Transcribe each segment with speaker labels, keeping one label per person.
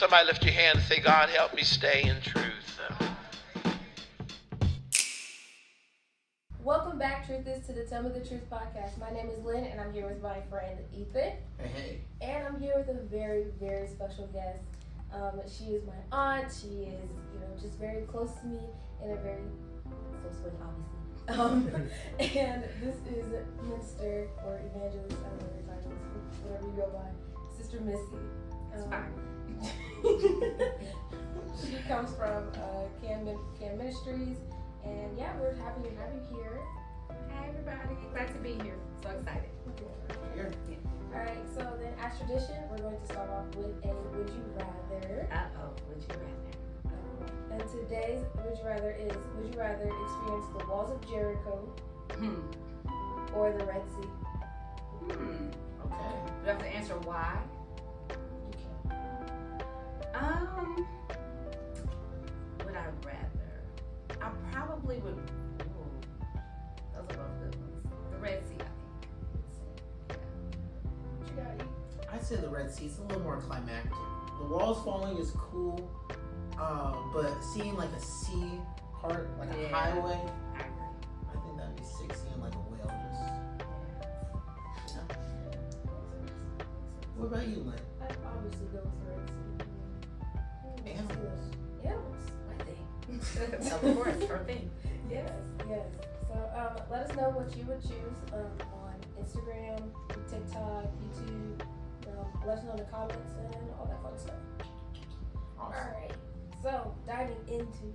Speaker 1: Somebody lift your hand and say, God, help me stay in truth.
Speaker 2: Welcome back, Truthers, to the Tell Me the Truth podcast. My name is Lynn, and I'm here with my friend Ethan.
Speaker 3: Hey.
Speaker 2: And I'm here with a very, very special guest. She is my aunt. She is, just very close to me in a very close way, obviously. And this is Minister or Evangelist, I don't know your title, whatever you go by, Sister Missy.
Speaker 4: It's fine.
Speaker 2: She comes from Cam Ministries. And yeah, we're happy to have you here.
Speaker 4: Hi everybody, glad to be here. So excited.
Speaker 3: Here.
Speaker 2: Yeah. Alright, so then as tradition, we're going to start off with a Would You Rather.
Speaker 4: Would you rather?
Speaker 2: And today's Would You Rather is, would you rather experience the walls of Jericho or the Red Sea?
Speaker 3: Okay.
Speaker 4: Do I have to answer why?
Speaker 2: You can.
Speaker 4: Would I rather? I probably would. Ooh, those are both good ones. The Red Sea, I think.
Speaker 2: What you got, E?
Speaker 3: I'd say the Red Sea. It's a little more climactic. The walls falling is cool, but seeing like a sea part, like a highway,
Speaker 4: I agree.
Speaker 3: I think that'd be sick. Seeing like a whale just. Yeah. What about you, Lynn?
Speaker 2: I'd obviously go with the Red Sea.
Speaker 3: Animals.
Speaker 2: Animals.
Speaker 4: My thing. Of course, her thing.
Speaker 2: Yes. So let us know what you would choose on Instagram, TikTok, YouTube. Let us know in the comments and all that fun stuff.
Speaker 3: Awesome.
Speaker 2: All right. So diving into.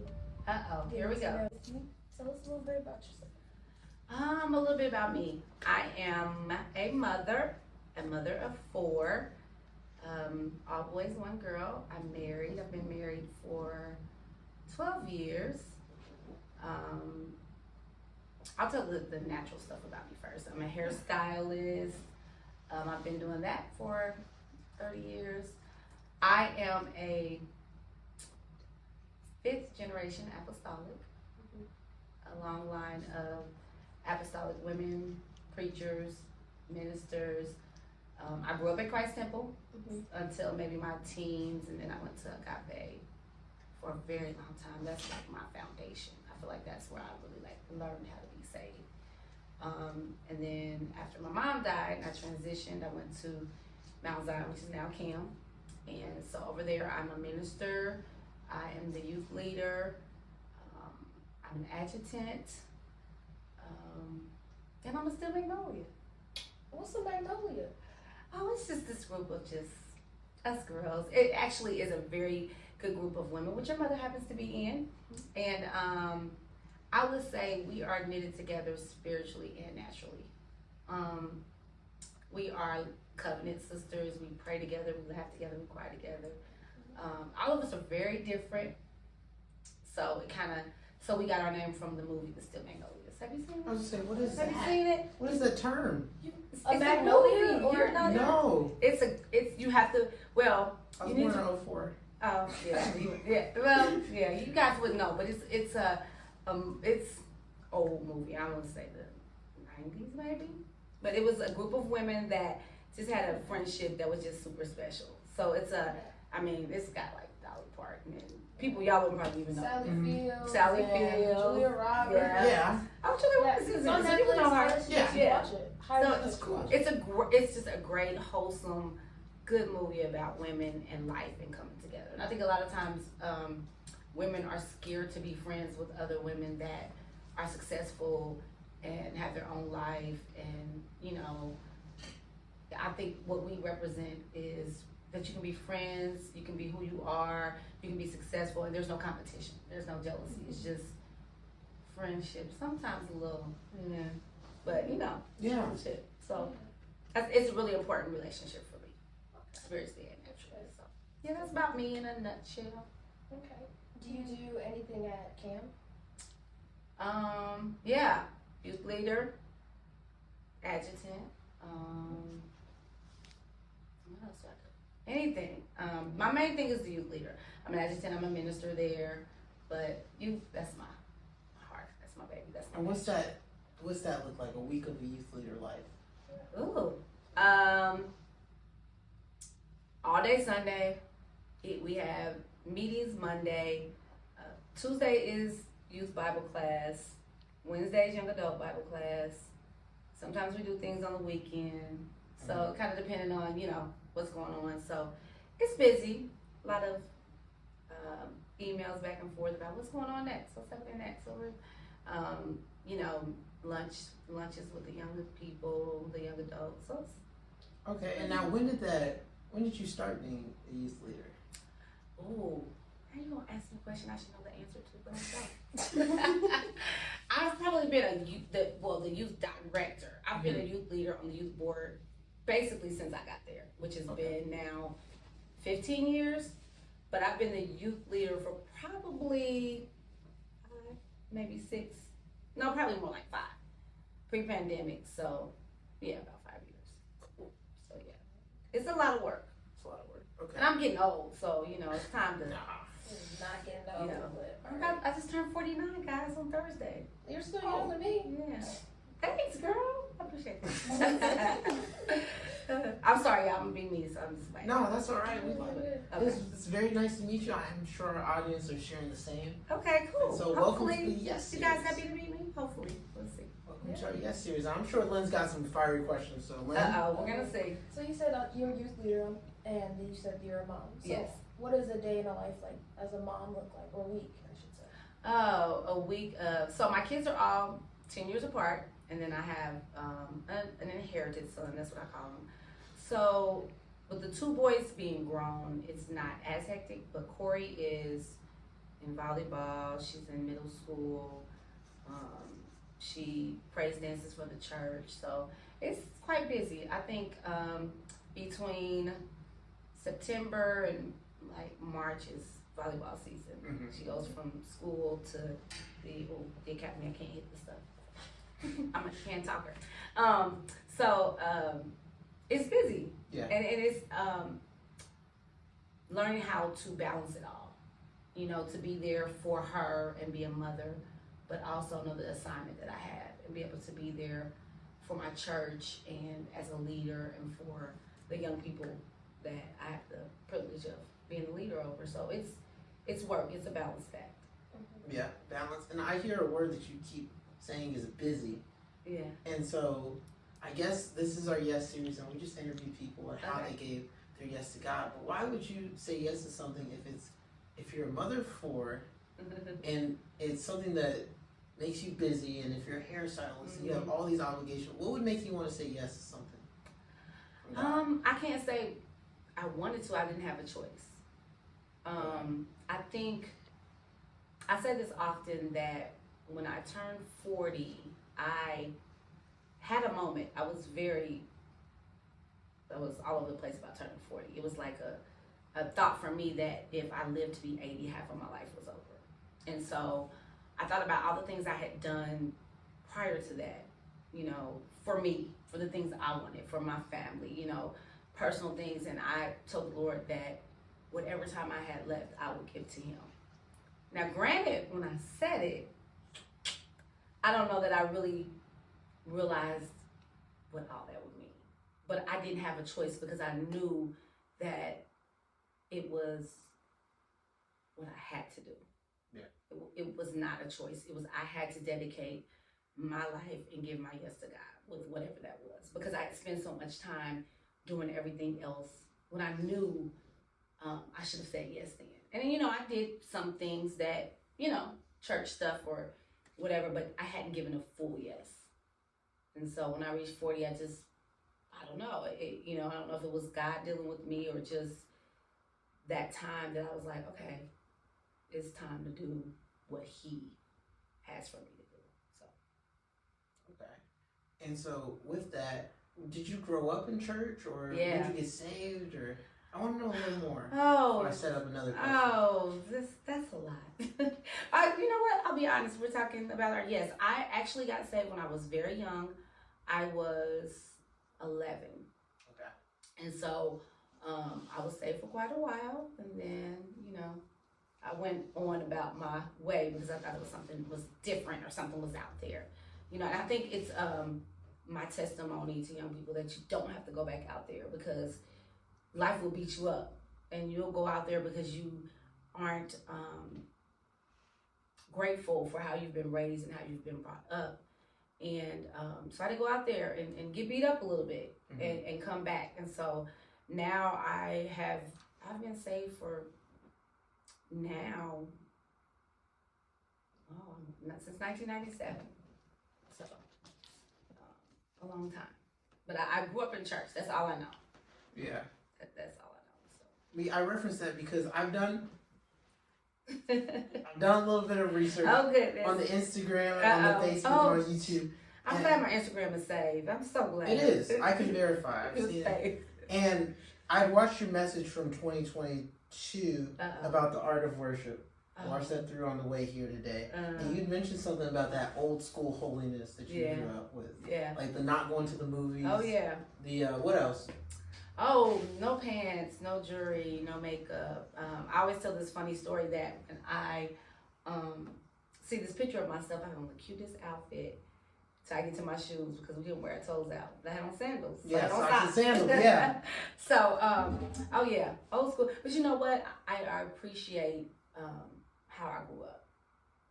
Speaker 4: Here we go.
Speaker 2: Tell us a little bit about yourself.
Speaker 4: A little bit about me. I am a mother of 4. All boys, 1 girl. I'm married. I've been married for 12 years. I'll tell the natural stuff about me first. I'm a hairstylist. I've been doing that for 30 years. I am a 5th generation apostolic, a long line of apostolic women, preachers, ministers. I grew up at Christ Temple until maybe my teens, and then I went to Agape for a very long time. That's like my foundation. I feel like that's where I really learned how to be saved. And then after my mom died, I transitioned. I went to Mount Zion, which is now Cam. And so over there, I'm a minister. I am the youth leader. I'm an adjutant. And I'm still Magnolia.
Speaker 2: What's a Magnolia?
Speaker 4: Oh, it's just this group of just us girls. It actually is a very good group of women, which your mother happens to be in. And I would say we are knitted together spiritually and naturally. We are covenant sisters. We pray together, we laugh together, we cry together. All of us are very different. So so we got our name from the movie The Still Magnolias. Have you seen it?
Speaker 3: I was gonna say, what is that?
Speaker 4: Have you seen it?
Speaker 3: What is the term?
Speaker 2: A Magnolia or
Speaker 4: not?
Speaker 3: No.
Speaker 4: It's you have to, well.
Speaker 3: I was
Speaker 4: you need
Speaker 3: born in
Speaker 4: to,
Speaker 3: 04.
Speaker 4: Oh, yeah. Well, yeah, you guys would know, but it's old movie. I want to say the 90s maybe, but it was a group of women that just had a friendship that was just super special. So it's it's got like Dolly Parton and people y'all wouldn't probably even know.
Speaker 2: Sally Fields. Julia Roberts.
Speaker 3: Yeah.
Speaker 4: Oh, Julia Roberts is
Speaker 2: on
Speaker 4: people know her.
Speaker 2: Netflix.
Speaker 4: Yeah.
Speaker 2: Watch it.
Speaker 4: So it's cool. It's just a great, wholesome, good movie about women and life and coming together. And I think a lot of times women are scared to be friends with other women that are successful and have their own life. And, I think what we represent is that you can be friends, you can be who you are, you can be successful, and there's no competition. There's no jealousy. It's just friendship. Sometimes a little, but, friendship. So it's a really important relationship for me, spiritually and naturally. So, yeah, that's about me in a nutshell.
Speaker 2: Okay. Do you do anything at camp?
Speaker 4: Yeah, youth leader, adjutant. What else do I do? Anything. My main thing is the youth leader. I'm an adjutant. I'm a minister there, but youth. That's my heart. That's my baby. That's my.
Speaker 3: And what's that look like? A week of a youth leader life?
Speaker 4: Ooh. All day Sunday, We have meetings Monday. Tuesday is youth Bible class. Wednesday is young adult Bible class. Sometimes we do things on the weekend. So kind of depending on, what's going on. So it's busy. A lot of emails back and forth about what's going on next, what's happening next. So we're, lunches with the younger people, the young adults. So
Speaker 3: Okay, and now when did you start being a youth leader?
Speaker 4: oh, now you gonna ask me a question I should know the answer to, but I don't. I've probably been the youth director. I've been a youth leader on the youth board basically since I got there, which has been now 15 years. But I've been the youth leader for probably maybe 6, no, probably more like 5, pre-pandemic. So yeah, about 5 years.
Speaker 3: Cool.
Speaker 4: So yeah, it's a lot of work.
Speaker 3: It's a lot of work. Okay.
Speaker 4: And I'm getting old, so it's time to.
Speaker 2: It's not getting old, but
Speaker 4: I just turned 49, guys, on Thursday.
Speaker 2: you're still younger than me.
Speaker 4: Yeah. Thanks, girl. I appreciate that. I'm sorry, y'all. I'm being me, so I'm just like.
Speaker 3: No, that's all right. We love it.
Speaker 4: Okay.
Speaker 3: It's very nice to meet you. I'm sure our audience are sharing the same.
Speaker 4: Okay, cool.
Speaker 3: So welcome to
Speaker 4: Hopefully,
Speaker 3: the Yes
Speaker 4: you guys
Speaker 3: Series.
Speaker 4: happy to meet me? Hopefully. Let's see.
Speaker 3: Welcome to our Yes Series. I'm sure Lynn's got some fiery questions. So Lynn.
Speaker 4: We're gonna see.
Speaker 2: So you said you're a youth leader, and you said you're a mom. So
Speaker 4: Yes.
Speaker 2: what does a day in a life like as a mom look like, or week, I should say?
Speaker 4: Oh, a week of. So my kids are all 10 years apart, and then I have an inherited son. That's what I call him. So with the 2 boys being grown, it's not as hectic. But Corey is in volleyball. She's in middle school. She praise dances for the church. So it's quite busy. I think between September and like March is volleyball season.
Speaker 3: Mhm.
Speaker 4: She goes from school to the academy. I can't hit the stuff. I'm a hand talker. It's busy.
Speaker 3: Yeah.
Speaker 4: And it's learning how to balance it all. To be there for her and be a mother, but also know the assignment that I have and be able to be there for my church and as a leader and for the young people that I have the privilege of being a leader over. So it's work. It's a balance act.
Speaker 3: Yeah, balance. And I hear a word that you keep saying is busy.
Speaker 4: Yeah.
Speaker 3: And so I guess this is our Yes Series, and we just interview people and how
Speaker 4: Okay.
Speaker 3: they gave their yes to God. But why would you say yes to something if you're a mother of 4 and it's something that makes you busy, and if you're a hairstylist and you have all these obligations, what would make you want to say yes to something?
Speaker 4: I can't say I wanted to. I didn't have a choice. I think I say this often that when I turned 40, I had a moment. I was all over the place about turning 40. It was like a thought for me that if I lived to be 80, half of my life was over. And so I thought about all the things I had done prior to that, for me, for the things I wanted, for my family, personal things. And I told the Lord that whatever time I had left, I would give to Him. Now, granted, when I said it, I don't know that I really realized what all that would mean. But I didn't have a choice because I knew that it was what I had to do.
Speaker 3: Yeah.
Speaker 4: It was not a choice. It was I had to dedicate my life and give my yes to God with whatever that was. Because I had spent so much time doing everything else when I knew I should have said yes then. And I did some things that, church stuff or whatever, but I hadn't given a full yes. And so when I reached 40, I don't know. I don't know if it was God dealing with me or just that time that I was like, okay, it's time to do what He has for me to do. So.
Speaker 3: Okay. And so with that, did you grow up in church, or
Speaker 4: Yeah.
Speaker 3: did you get saved, or I want to know a little more.
Speaker 4: Oh.
Speaker 3: Before I set up another question.
Speaker 4: Oh, that's a lot. You know what? I'll be honest. We're talking about our yes. I actually got saved when I was very young. I was 11.
Speaker 3: Okay.
Speaker 4: And so I was saved for quite a while. And then, I went on about my way because I thought it was something was different or something was out there. And I think it's my testimony to young people that you don't have to go back out there because life will beat you up. and you'll go out there because you aren't grateful for how you've been raised and how you've been brought up. And so I had to go out there and get beat up a little bit and come back. And so now I've been saved for now, since 1997. So a long time. But I grew up in church. That's all I know.
Speaker 3: Yeah.
Speaker 4: That's all I know.
Speaker 3: I reference that because I've done a little bit of research
Speaker 4: Oh, goodness.
Speaker 3: on the Instagram, on the Facebook, on YouTube.
Speaker 4: I'm glad my Instagram is saved. I'm so glad.
Speaker 3: It is. I can verify. I've
Speaker 4: It's
Speaker 3: seen it.
Speaker 4: saved.
Speaker 3: And I watched your message from 2022 about the art of worship. I watched that through on the way here today. And you mentioned something about that old school holiness that you grew up with.
Speaker 4: Yeah.
Speaker 3: Like the not going to the movies.
Speaker 4: Oh, yeah.
Speaker 3: The, what else?
Speaker 4: Oh, no pants, no jewelry, no makeup. I always tell this funny story that when I see this picture of myself, I have on the cutest outfit. So I get to my shoes because we didn't wear our toes out. I had on sandals. So
Speaker 3: Yeah,
Speaker 4: I don't
Speaker 3: socks
Speaker 4: stop.
Speaker 3: and sandals, yeah.
Speaker 4: So, oh yeah, old school. But you know what? I appreciate how I grew up.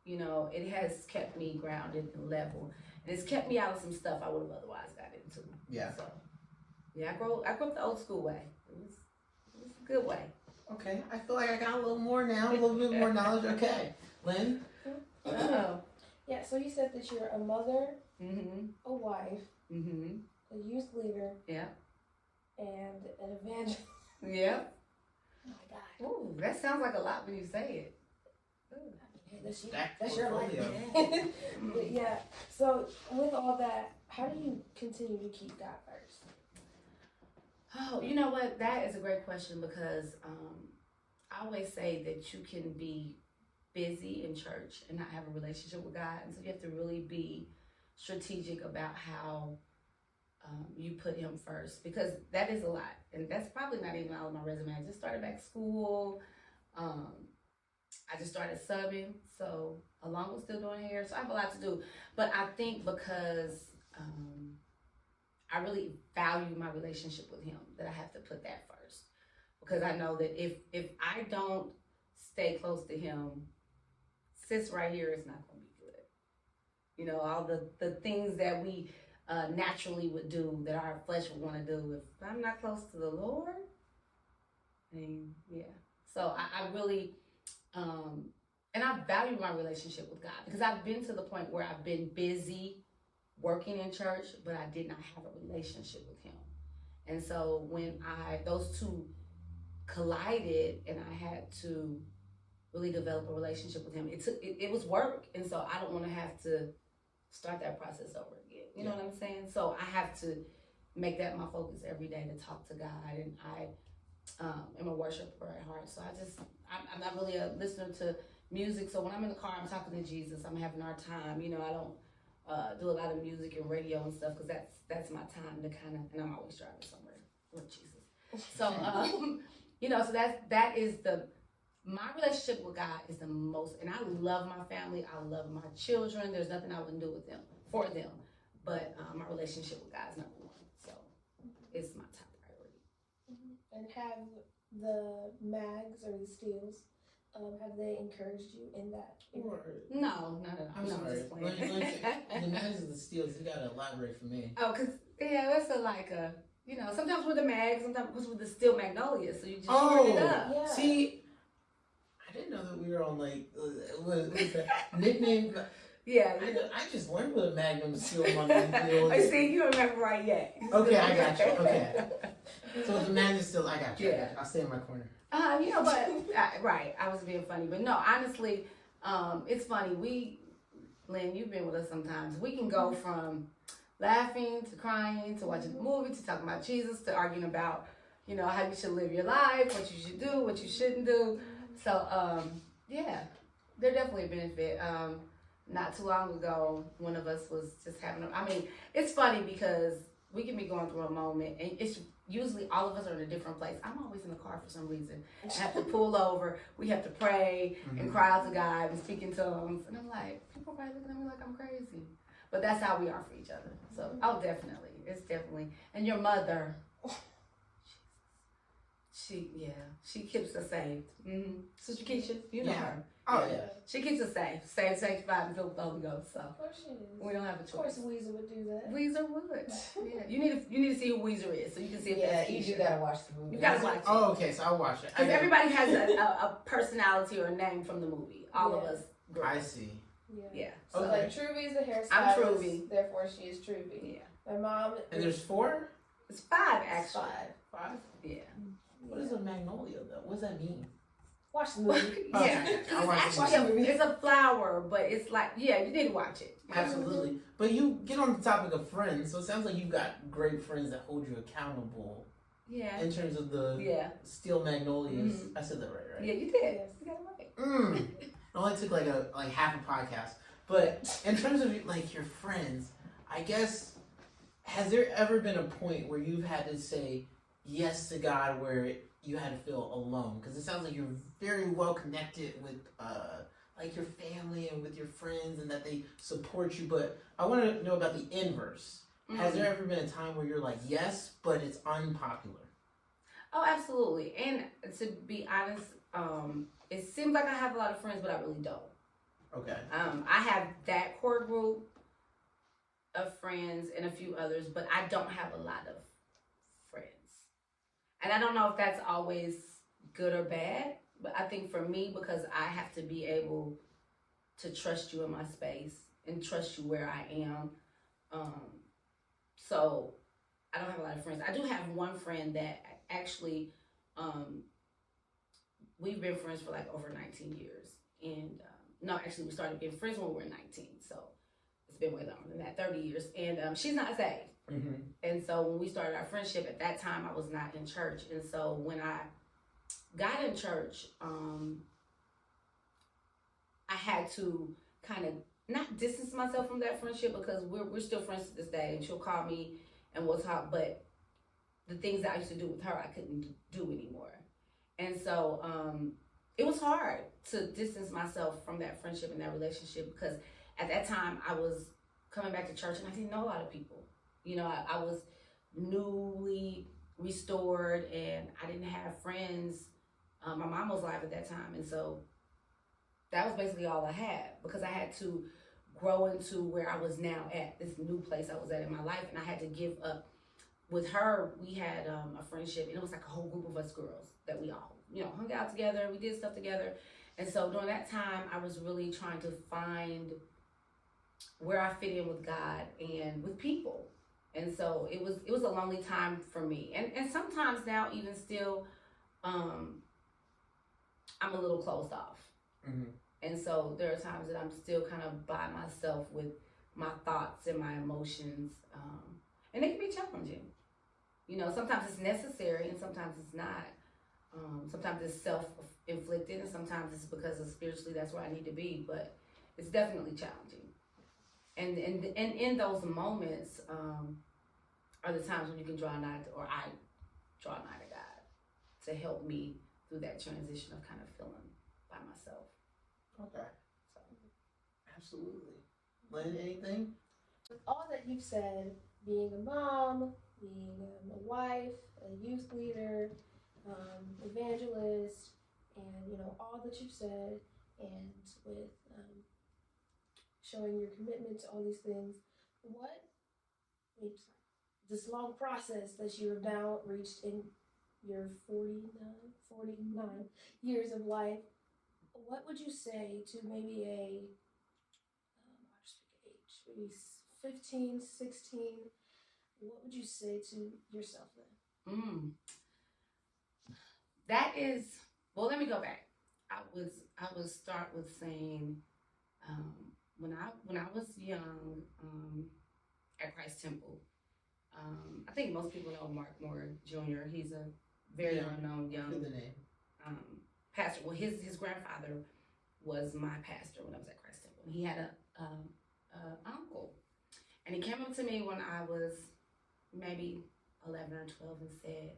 Speaker 4: You know, it has kept me grounded and level. And it's kept me out of some stuff I would have otherwise got into.
Speaker 3: Yeah.
Speaker 4: So, yeah, I grew up the old school way. It was a good way.
Speaker 3: Okay, I feel like I got a little more now, a little bit more knowledge. Okay, Lynn?
Speaker 4: Oh.
Speaker 2: Yeah, so you said that you're a mother,
Speaker 4: Mm-hmm.
Speaker 2: a wife,
Speaker 4: Mm-hmm.
Speaker 2: a youth leader,
Speaker 4: Yeah.
Speaker 2: and an evangelist.
Speaker 4: Yeah.
Speaker 2: Oh my God.
Speaker 4: Ooh, that sounds like a lot when you say it. Ooh.
Speaker 2: Hey, that's you.
Speaker 3: Stacked
Speaker 2: That's your life.
Speaker 3: portfolio.
Speaker 2: But yeah, so with all that, how do you continue to keep God first?
Speaker 4: Oh, you know what? That is a great question because I always say that you can be busy in church and not have a relationship with God. And so you have to really be strategic about how you put him first, because that is a lot. And that's probably not even all of my resume. I just started back school. I just started subbing, so along with still doing hair. So I have a lot to do. But I think because I really value my relationship with him, that I have to put that first. Because I know that if I don't stay close to him, sis right here is not going to be good. You know, all the things that we naturally would do, that our flesh would want to do, if I'm not close to the Lord, I mean, yeah. So I really, and I value my relationship with God, because I've been to the point where I've been busy working in church, but I did not have a relationship with him. And so when those two collided and I had to really develop a relationship with him, it was work. And so I don't want to have to start that process over again. You know what I'm saying? So I have to make that my focus every day, to talk to God. And I am a worshiper at heart. So I'm not really a listener to music. So when I'm in the car, I'm talking to Jesus. I'm having our time. You know, I don't do a lot of music and radio and stuff, because that's my time to kind of, and I'm always driving somewhere with Jesus. So, you know, so that is my relationship with God is the most, and I love my family. I love my children. There's nothing I wouldn't do with them, for them. But my relationship with God is number one. So it's my top priority.
Speaker 2: And have the mags or the steels, have they encouraged you in that?
Speaker 4: No.
Speaker 3: I'm
Speaker 4: no,
Speaker 3: sorry.
Speaker 4: just playing.
Speaker 3: The mags and the steels, you gotta elaborate for me.
Speaker 4: Oh, because, yeah, that's you know, sometimes with the mags, sometimes with the steel Magnolias, so you just
Speaker 3: Oh,
Speaker 4: shorten it up.
Speaker 2: Yeah.
Speaker 3: See, I didn't know that we were on like what that nickname.
Speaker 4: Yeah.
Speaker 3: I just learned what a Magnum steel Magnum
Speaker 4: I see, you don't remember right yet.
Speaker 3: Okay, I got you. Okay. So the Magnum steel, I got you.
Speaker 4: Yeah.
Speaker 3: I'll stay in my corner.
Speaker 4: You know, but right, I was being funny, but no, honestly, it's funny. Lynn, you've been with us sometimes. We can go from laughing to crying to watching a movie to talking about Jesus to arguing about, you know, how you should live your life, what you should do, what you shouldn't do. So, yeah, they're definitely a benefit. Not too long ago, one of us was just it's funny because we can be going through a moment, and it's usually all of us are in a different place. I'm always in the car for some reason. I have to pull over. We have to pray and cry out to God and speak in tongues. And I'm like, people are probably looking at me like I'm crazy. But that's how we are for each other. So, definitely. It's definitely. And your mother. She keeps us saved. Mm-hmm. Sister Keisha, you know her.
Speaker 3: Oh yeah.
Speaker 4: She keeps us safe, sanctified, and filled with the Holy Ghost. So
Speaker 2: Of course she is.
Speaker 4: we don't have a
Speaker 2: Of course,
Speaker 4: choice.
Speaker 2: Weezer would do that.
Speaker 4: Weezer would. Yeah, you need to see who Weezer is, so you can see if
Speaker 5: Yeah,
Speaker 4: that's
Speaker 5: you
Speaker 4: Keisha.
Speaker 5: do gotta watch the movie.
Speaker 4: You gotta watch it.
Speaker 3: Oh, okay. So I'll watch it.
Speaker 4: Because everybody has a personality or a name from the movie. All of
Speaker 2: Yeah.
Speaker 4: us.
Speaker 3: I see.
Speaker 2: Yeah.
Speaker 4: So
Speaker 2: So
Speaker 3: Okay.
Speaker 2: like Truvy is the hairstylist.
Speaker 4: I'm Truvy.
Speaker 2: Therefore, she is Truvy.
Speaker 4: yeah,
Speaker 2: My mom.
Speaker 3: And there's 4?
Speaker 4: it's 5 actually.
Speaker 3: 5?
Speaker 4: Yeah.
Speaker 3: What is a magnolia though? What does that mean?
Speaker 2: Watch the movie.
Speaker 3: Okay,
Speaker 4: Yeah.
Speaker 3: I'll watch it.
Speaker 4: Actually, it's a flower, but it's like you need to watch it.
Speaker 3: Absolutely. But you get on the topic of friends, so it sounds like you've got great friends that hold you accountable
Speaker 4: Yeah.
Speaker 3: in terms of the
Speaker 4: Yeah.
Speaker 3: Steel Magnolias.
Speaker 4: Mhm.
Speaker 3: I said that right?
Speaker 4: Yeah, you did.
Speaker 2: Yes.
Speaker 4: You got it right.
Speaker 3: It only took like half a podcast. But in terms of like your friends, I guess, has there ever been a point where you've had to say yes to God where you had to feel alone? Because it sounds like you're very well connected with like your family and with your friends and that they support you. But I want to know about the inverse. Has there ever been a time where you're like, yes, but it's unpopular?
Speaker 4: Oh, absolutely. And to be honest, it seems like I have a lot of friends, but I really don't.
Speaker 3: Okay.
Speaker 4: I have that core group of friends and a few others, but I don't have a lot of friends. And I don't know if that's always good or bad, but I think for me, because I have to be able to trust you in my space and trust you where I am. So I don't have a lot of friends. I do have one friend that actually, we've been friends for like over 19 years. And no, actually we started being friends when we were 19. So it's been way longer than that, 30 years. And she's not saved.
Speaker 3: Mm-hmm.
Speaker 4: And so when we started our friendship, at that time I was not in church. And so when I got in church, I had to kind of not distance myself from that friendship, because we're still friends to this day, and she'll call me and we'll talk, but the things that I used to do with her I couldn't do anymore. And so it was hard to distance myself from that friendship and that relationship, because at that time I was coming back to church and I didn't know a lot of people. You know, I was newly restored and I didn't have friends. My mom was alive at that time, and so that was basically all I had, because I had to grow into where I was now at, this new place I was at in my life, and I had to give up. With her, we had a friendship, and it was like a whole group of us girls that we all, hung out together, we did stuff together. And so during that time, I was really trying to find where I fit in with God and with people. And so it was a lonely time for me. And sometimes now, even still, I'm a little closed off.
Speaker 3: Mm-hmm.
Speaker 4: And so there are times that I'm still kind of by myself with my thoughts and my emotions. And it can be challenging. Sometimes it's necessary and sometimes it's not. Sometimes it's self-inflicted and sometimes it's because of spiritually that's where I need to be. But it's definitely challenging. And in those moments are the times when you can draw nigh to, or I draw nigh to God to help me through that transition of kind of feeling by myself.
Speaker 3: Okay.
Speaker 4: So.
Speaker 3: Absolutely. Lynn, anything?
Speaker 2: With all that you've said, being a mom, being a wife, a youth leader, evangelist, and all that you've said, and with showing your commitment to all these things, this long process that you have now reached in your 49 years of life, what would you say to maybe I'll just pick an age, maybe 15, 16, what would you say to yourself then?
Speaker 4: That is, well, let me go back. I would start with saying, when I was young, at Christ Temple, I think most people know Mark Moore Jr. He's a very well-known young
Speaker 3: Good the name.
Speaker 4: pastor. Well, his grandfather was my pastor when I was at Christ Temple. And he had a uncle, and he came up to me when I was maybe 11 or 12 and said,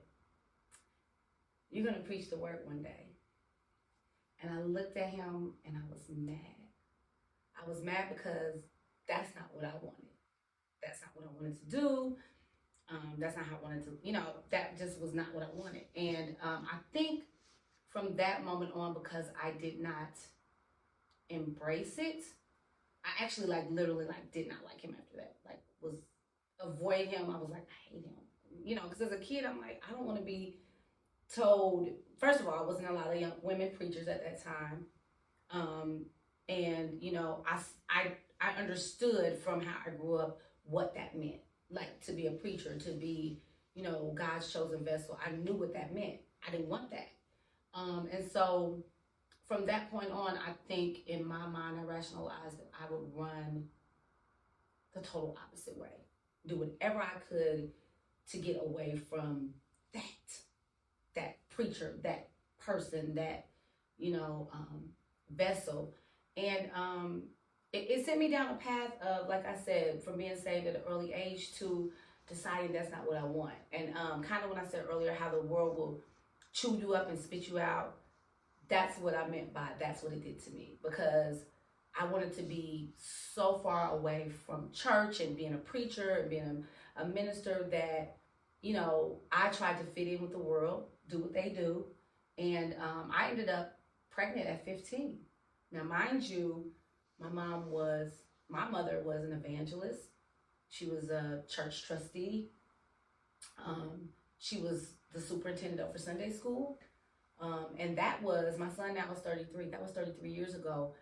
Speaker 4: "You're gonna preach the word one day." And I looked at him and I was mad. I was mad because that's not what I wanted. That's not what I wanted to do. That's not how I wanted to, that just was not what I wanted. And I think from that moment on, because I did not embrace it, I actually literally did not like him after that. Was avoid him. I was like, I hate him. Because as a kid, I'm like, I don't want to be told. First of all, I wasn't a lot of young women preachers at that time. And I understood from how I grew up what that meant. To be a preacher, to be, God's chosen vessel. I knew what that meant. I didn't want that. And so from that point on, I think in my mind, I rationalized that I would run the total opposite way. Do whatever I could to get away from that preacher, that person, that, vessel. And it sent me down a path of, like I said, from being saved at an early age to deciding that's not what I want. And kind of when I said earlier how the world will chew you up and spit you out, that's what I meant by that's what it did to me. Because I wanted to be so far away from church and being a preacher and being a minister that, I tried to fit in with the world, do what they do. And I ended up pregnant at 15. Now, mind you, my mother was an evangelist. She was a church trustee. She was the superintendent over Sunday school. And that was, my son now is 33. That was 33 years ago.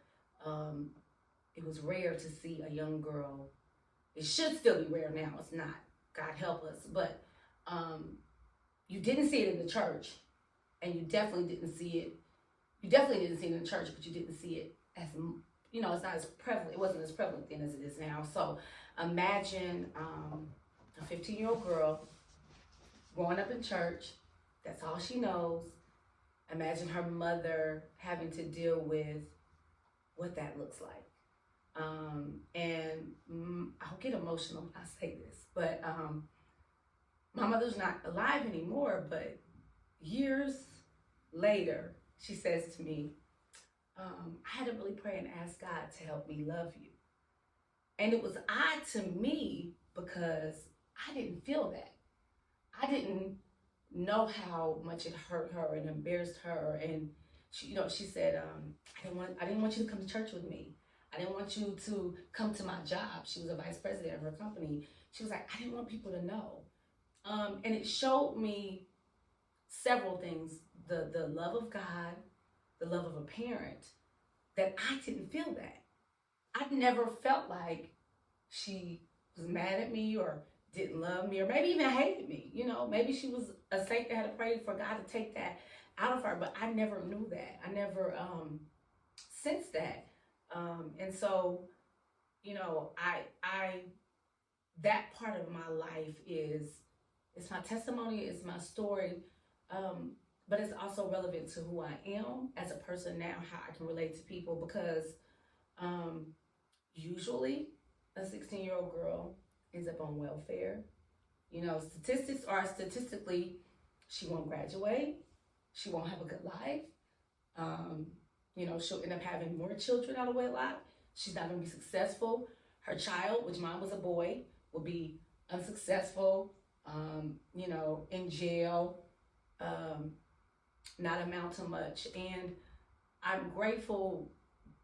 Speaker 4: It was rare to see a young girl. It should still be rare now. It's not. God help us. But you didn't see it in the church. And you definitely didn't see it. You definitely didn't see it in the church, but you didn't see it as, it's not as prevalent. It wasn't as prevalent then as it is now. So imagine a 15-year-old girl growing up in church. That's all she knows. Imagine her mother having to deal with what that looks like. And I'll get emotional when I say this, but my mother's not alive anymore, but years later, she says to me, I had to really pray and ask God to help me love you. And it was odd to me because I didn't feel that. I didn't know how much it hurt her and embarrassed her. And she said, I didn't want you to come to church with me. I didn't want you to come to my job. She was a vice president of her company. She was like, I didn't want people to know. And it showed me several things, the love of God, the love of a parent, that I didn't feel that. I never felt like she was mad at me or didn't love me or maybe even hated me. Maybe she was a saint that had to pray for God to take that out of her, but I never knew that. I never sensed that. And so, I that part of my life it's my testimony, it's my story, but it's also relevant to who I am as a person now, how I can relate to people, because usually a 16-year-old girl ends up on welfare. Statistically, she won't graduate, she won't have a good life, she'll end up having more children out of wedlock, she's not going to be successful, her child, which mine was a boy, will be unsuccessful, in jail, not amount to much. And I'm grateful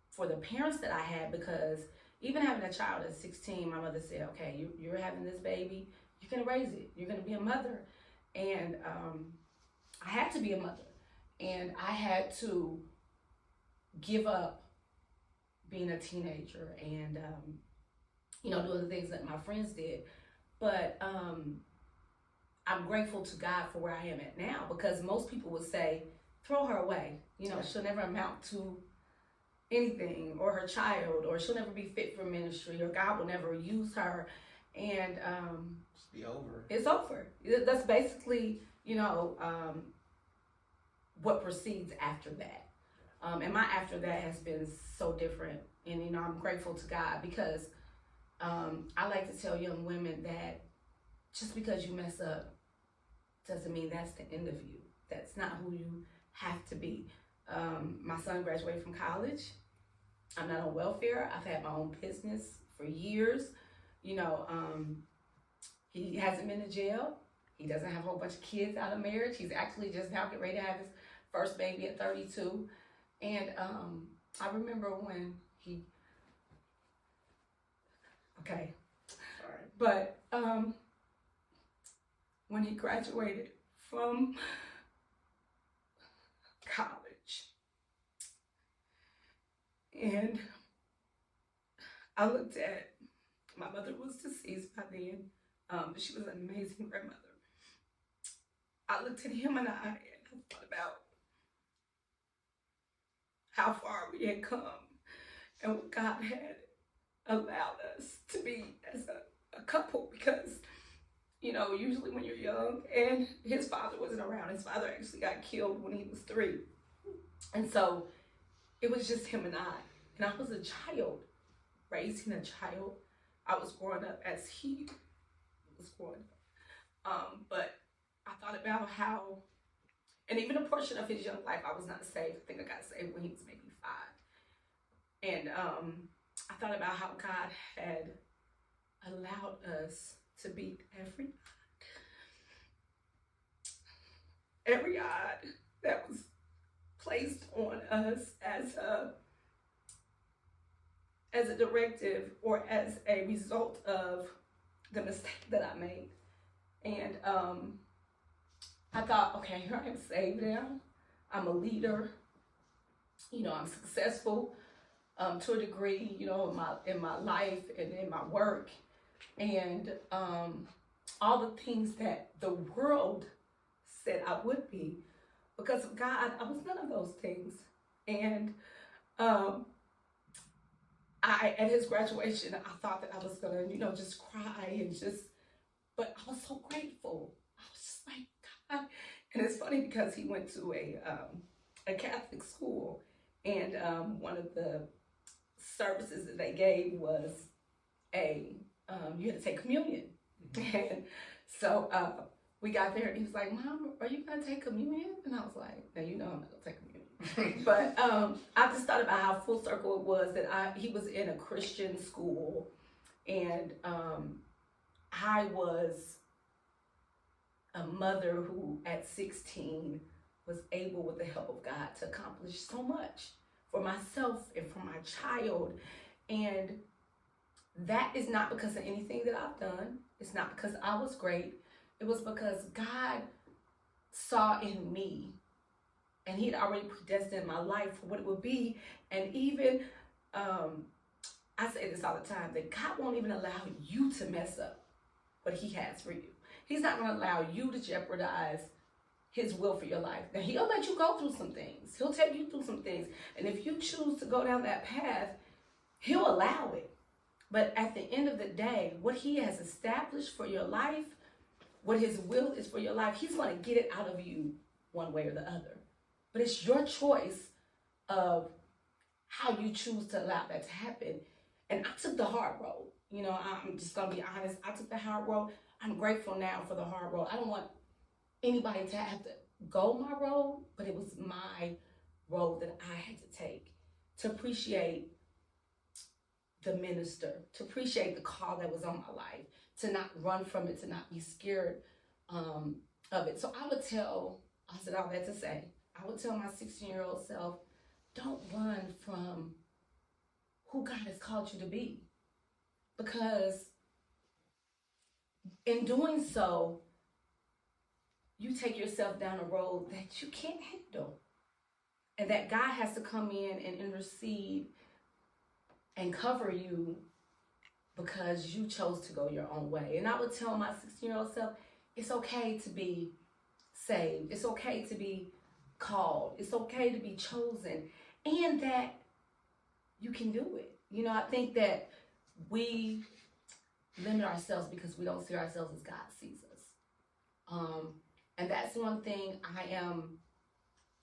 Speaker 4: for the parents that I had, because even having a child at 16, my mother said, okay, you're having this baby, you can raise it, you're going to be a mother. And I had to be a mother, and I had to give up being a teenager and doing the things that my friends did. But I'm grateful to God for where I am at now, because most people would say, throw her away. She'll never amount to anything, or her child, or she'll never be fit for ministry, or God will never use her. And
Speaker 3: it's be over.
Speaker 4: It's over. That's basically, what proceeds after that. And my after that has been so different. And, I'm grateful to God, because I like to tell young women that just because you mess up doesn't mean that's the end of you. That's not who you have to be. My son graduated from college. I'm not on welfare. I've had my own business for years. He hasn't been to jail. He doesn't have a whole bunch of kids out of marriage. He's actually just now getting ready to have his first baby at 32. And I remember when he, okay, sorry, but when he graduated from college, and I looked at, my mother was deceased by then, but she was an amazing grandmother. I looked at him and I thought about how far we had come and what God had allowed us to be as a couple, because, you know, usually when you're young, and his father wasn't around. His father actually got killed when he was 3. And so it was just him and I was a child, raising a child. I was growing up as he was growing up. But I thought about how, and even a portion of his young life, I was not saved. I think I got saved when he was maybe 5. And I thought about how God had allowed us to beat every odd that was placed on us as a directive or as a result of the mistake that I made. And I thought, okay, here I am saved now. I'm a leader. You know, I'm successful to a degree, you know, in my life and in my work. And all the things that the world said I would be. Because of God, I was none of those things. And at his graduation, I thought that I was gonna, you know, just cry and but I was so grateful. I was just like, God. And it's funny because he went to a Catholic school, and one of the services that they gave was you had to take communion. And so we got there and he was like, Mom, are you gonna take communion? And I was like, no, you know I'm not gonna take communion. But I just thought about how full circle it was that he was in a Christian school, and I was a mother who at 16 was able, with the help of God, to accomplish so much for myself and for my child. And that is not because of anything that I've done. It's not because I was great. It was because God saw in me, and he had already predestined my life for what it would be. And even, I say this all the time, that God won't even allow you to mess up what he has for you. He's not gonna allow you to jeopardize his will for your life. Now, he'll let you go through some things. He'll take you through some things. And if you choose to go down that path, he'll allow it. But at the end of the day, what he has established for your life, what his will is for your life, he's going to get it out of you one way or the other. But it's your choice of how you choose to allow that to happen. And I took the hard road. You know, I'm just going to be honest. I took the hard road. I'm grateful now for the hard road. I don't want anybody to have to go my road, but it was my road that I had to take to appreciate the minister, to appreciate the call that was on my life, to not run from it, to not be scared of it. So I said all that to say, I would tell my 16-year-old self, don't run from who God has called you to be. Because in doing so, you take yourself down a road that you can't handle. And that God has to come in and intercede and cover you because you chose to go your own way. And I would tell my 16-year-old self, it's okay to be saved. It's okay to be called. It's okay to be chosen. And that you can do it. You know, I think that we limit ourselves because we don't see ourselves as God sees us. And that's one thing I am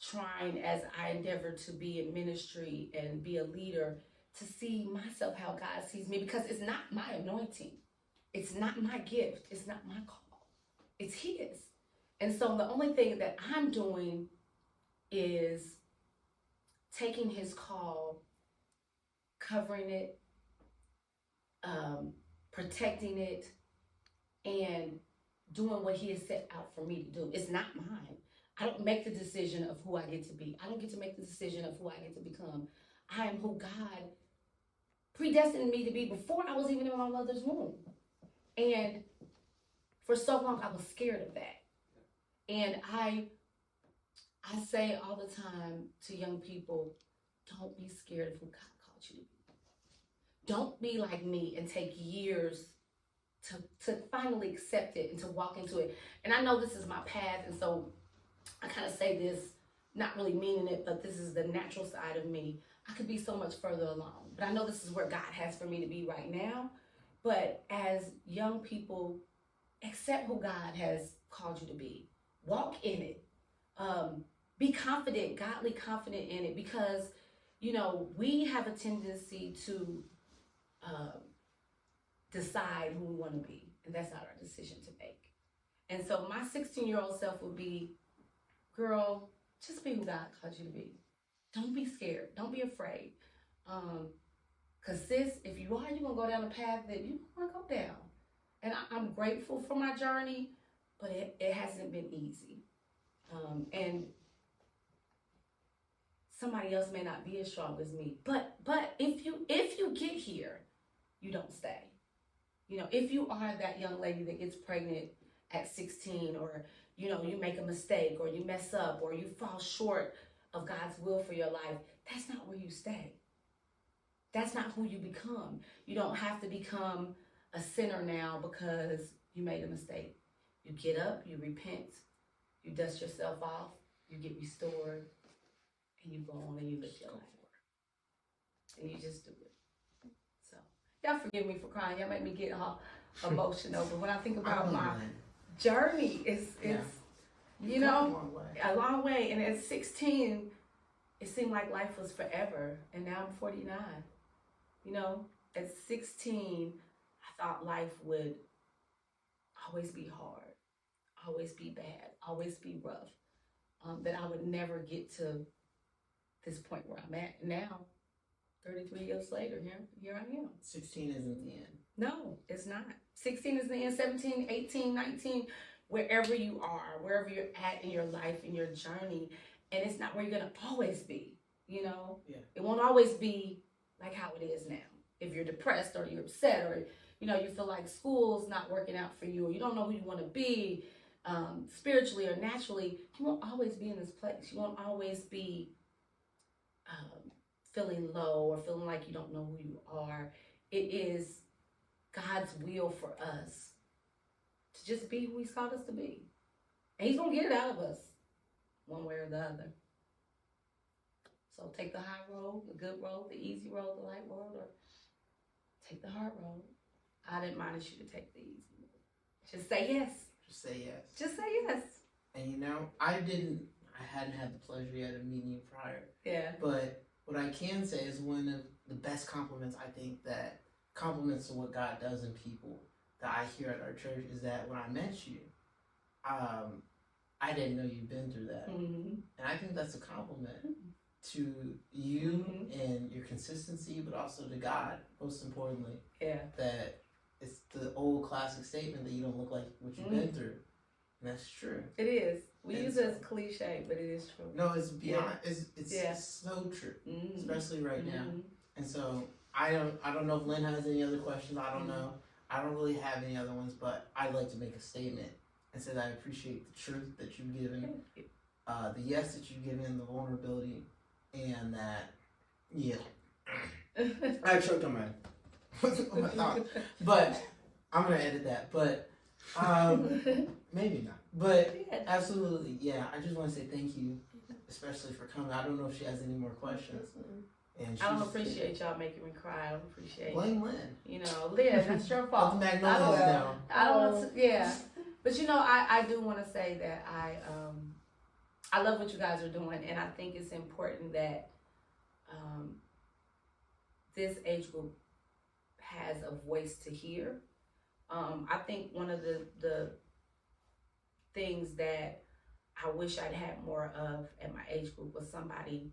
Speaker 4: trying as I endeavor to be in ministry and be a leader, to see myself how God sees me, because it's not my anointing. It's not my gift. It's not my call. It's his. And so the only thing that I'm doing is taking his call, covering it, protecting it, and doing what he has set out for me to do. It's not mine. I don't make the decision of who I get to be. I don't get to make the decision of who I get to become. I am who God predestined me to be before I was even in my mother's womb. And for so long, I was scared of that. And I say all the time to young people, don't be scared of who God called you to be. Don't be like me and take years to finally accept it and to walk into it. And I know this is my path, and so I kind of say this, not really meaning it, but this is the natural side of me. I could be so much further along, but I know this is where God has for me to be right now. But as young people, accept who God has called you to be. Walk in it. Be confident, godly confident in it, because, you know, we have a tendency to decide who we want to be, and that's not our decision to make. And so my 16-year-old self would be, girl, just be who God called you to be. Don't be scared. Don't be afraid. Because sis, if you are, you're going to go down a path that you want to go down. And I'm grateful for my journey, but it hasn't been easy. And somebody else may not be as strong as me. But if you get here, you don't stay. You know, if you are that young lady that gets pregnant at 16, or, you know, you make a mistake, or you mess up, or you fall short of God's will for your life, that's not where you stay. That's not who you become. You don't have to become a sinner now because you made a mistake. You get up, you repent, you dust yourself off, you get restored, and you go on and you live your life. And you just do it. So, y'all forgive me for crying. Y'all make me get all emotional. But when I think about my journey, it's you know, a long way. And at 16, it seemed like life was forever. And now I'm 49. You know, at 16, I thought life would always be hard, always be bad, always be rough. That I would never get to this point where I'm at now. 33 years later, here I am. 16
Speaker 3: isn't the end.
Speaker 4: No, it's not. 16 is the end. 17, 18, 19, wherever you are, wherever you're at in your life, in your journey. And it's not where you're going to always be, you know?
Speaker 3: Yeah.
Speaker 4: It won't always be like how it is now. If you're depressed or you're upset, or, you know, you feel like school's not working out for you, or you don't know who you want to be, spiritually or naturally, you won't always be in this place. You won't always be feeling low or feeling like you don't know who you are. It is God's will for us to just be who he's called us to be. And he's going to get it out of us one way or the other. So take the high road, the good road, the easy road, the light road, or take the hard road. I'd admonish you to take the easy road. Just say yes.
Speaker 3: Just say yes.
Speaker 4: Just say yes.
Speaker 3: And you know, I hadn't had the pleasure yet of meeting you prior.
Speaker 4: Yeah.
Speaker 3: But what I can say is one of the best compliments, I think, that compliments to what God does in people that I hear at our church is that when I met you, I didn't know you'd been through that.
Speaker 4: Mm-hmm.
Speaker 3: And I think that's a compliment to you and your consistency, but also to God, most importantly.
Speaker 4: Yeah.
Speaker 3: That it's the old classic statement that you don't look like what you've been through. And that's true.
Speaker 4: It is. We use it as cliche, but it is true.
Speaker 3: No, it's beyond. It's so true, especially right now. And so I don't know if Lynn has any other questions. I don't know. I don't really have any other ones, but I'd like to make a statement and say that I appreciate the truth that you've given, the yes that you've given, the vulnerability, and that I choked on my thought, but I'm gonna edit that. But maybe not. But absolutely, yeah. I just want to say thank you, especially for coming. I don't know if she has any more questions. And
Speaker 4: I don't appreciate y'all making me cry. I don't appreciate.
Speaker 3: Blame Lynn.
Speaker 4: You know, Lynn, that's your fault.
Speaker 3: The Magnolias now.
Speaker 4: I don't want to. Yeah, but you know, I do want to say that I love what you guys are doing, and I think it's important that this age group has a voice to hear. I think one of the things that I wish I'd had more of at my age group was somebody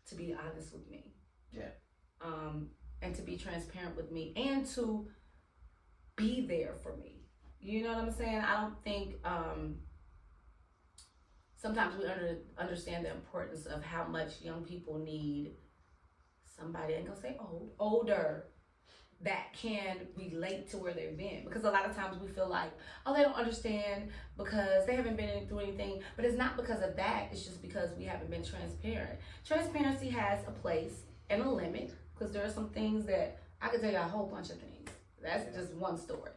Speaker 4: to be honest with me.
Speaker 3: Yeah.
Speaker 4: And to be transparent with me and to be there for me. You know what I'm saying? I don't think sometimes we understand the importance of how much young people need somebody, I ain't gonna say older, that can relate to where they've been. Because a lot of times we feel like, oh, they don't understand because they haven't been through anything. But it's not because of that. It's just because we haven't been transparent. Transparency has a place and a limit, because there are some things that I could tell you a whole bunch of things. That's just one story.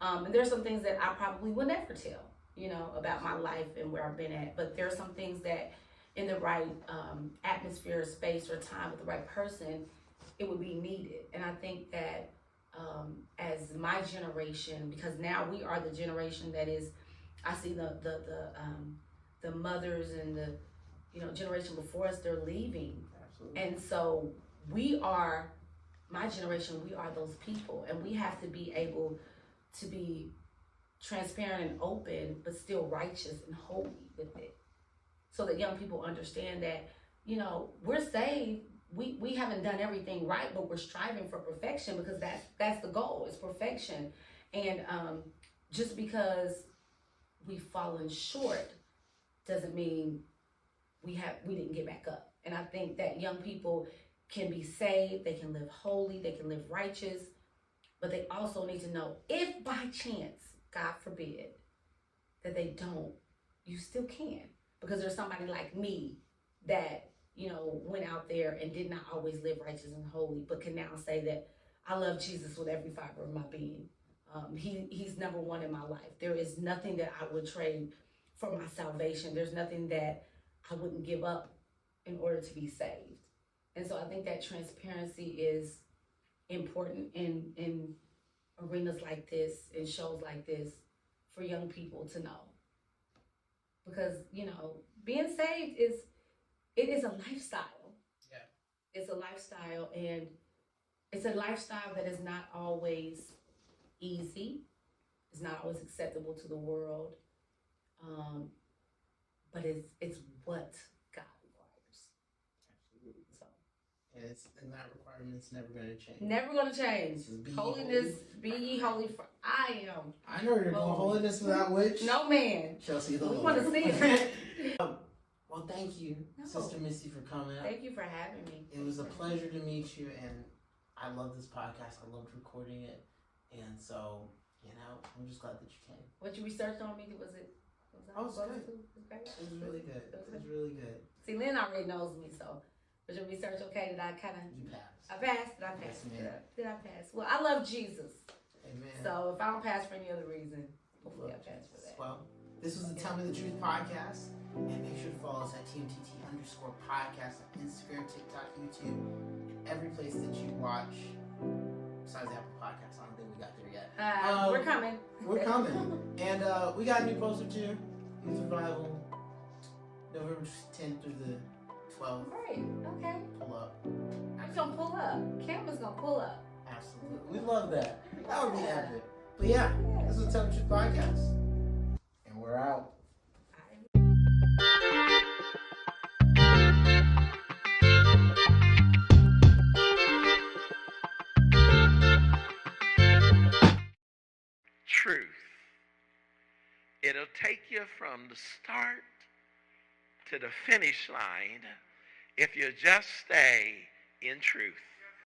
Speaker 4: And there's some things that I probably will never tell, you know, about my life and where I've been at. But there are some things that in the right atmosphere, space, or time with the right person, it would be needed. And I think that as my generation, because now we are the generation that is, I see the mothers and the, you know, generation before us, they're leaving.
Speaker 3: Absolutely.
Speaker 4: And so we are, my generation, we are those people, and we have to be able to be transparent and open, but still righteous and holy with it, so that young people understand that, you know, we're saved. We haven't done everything right, but we're striving for perfection, because that's the goal, is perfection. And just because we've fallen short doesn't mean we didn't get back up. And I think that young people can be saved, they can live holy, they can live righteous, but they also need to know, if by chance, God forbid, that they don't, you still can. Because there's somebody like me that, you know, went out there and did not always live righteous and holy, but can now say that I love Jesus with every fiber of my being. He's number one in my life. There is nothing that I would trade for my salvation. There's nothing that I wouldn't give up in order to be saved. And so I think that transparency is important in arenas like this, in shows like this, for young people to know. Because, you know, being saved it is a lifestyle.
Speaker 3: Yeah.
Speaker 4: It's a lifestyle, and it's a lifestyle that is not always easy. It's not always acceptable to the world. But it's what God requires.
Speaker 3: Absolutely.
Speaker 4: So.
Speaker 3: And that requirement's never going to change.
Speaker 4: Never going to change.
Speaker 3: Be
Speaker 4: Holiness, be ye holy, for I am.
Speaker 3: I know you're going holiness without which
Speaker 4: no man
Speaker 3: shall see the
Speaker 4: we
Speaker 3: Lord.
Speaker 4: want to see it.
Speaker 3: Well, thank you, Sister Missy, for coming up.
Speaker 4: Thank you for having me.
Speaker 3: It was a pleasure to meet you, and I love this podcast. I loved recording it, and so, you know, I'm just glad that you came.
Speaker 4: What you researched on me, was it?
Speaker 3: Oh, it was good.
Speaker 4: Okay.
Speaker 3: It was really good. It was really good.
Speaker 4: See, Lynn already knows me, so was your research okay? Did I kind of?
Speaker 3: You passed.
Speaker 4: I passed. Did I pass?
Speaker 3: Yes, ma'am.
Speaker 4: Did I pass? Well, I love Jesus.
Speaker 3: Amen.
Speaker 4: So if I don't pass for any other reason, hopefully I pass for that.
Speaker 3: Well, this was the Tell Me the Truth podcast, and make sure to follow us at TMTT_podcast on Instagram, TikTok, YouTube, and every place that you watch. Besides Apple Podcasts, I don't think we got there yet.
Speaker 4: We're coming.
Speaker 3: We're coming, and we got a new poster too. Youth Revival, November 10th through the 12th.
Speaker 4: Great. Okay.
Speaker 3: Pull up.
Speaker 4: I'm gonna pull up. Cameron's gonna pull up.
Speaker 3: Absolutely. We love that. That would be epic. But yeah, this is the Tell Me the Truth podcast. And we're out.
Speaker 1: Truth. It'll take you from the start to the finish line if you just stay in truth.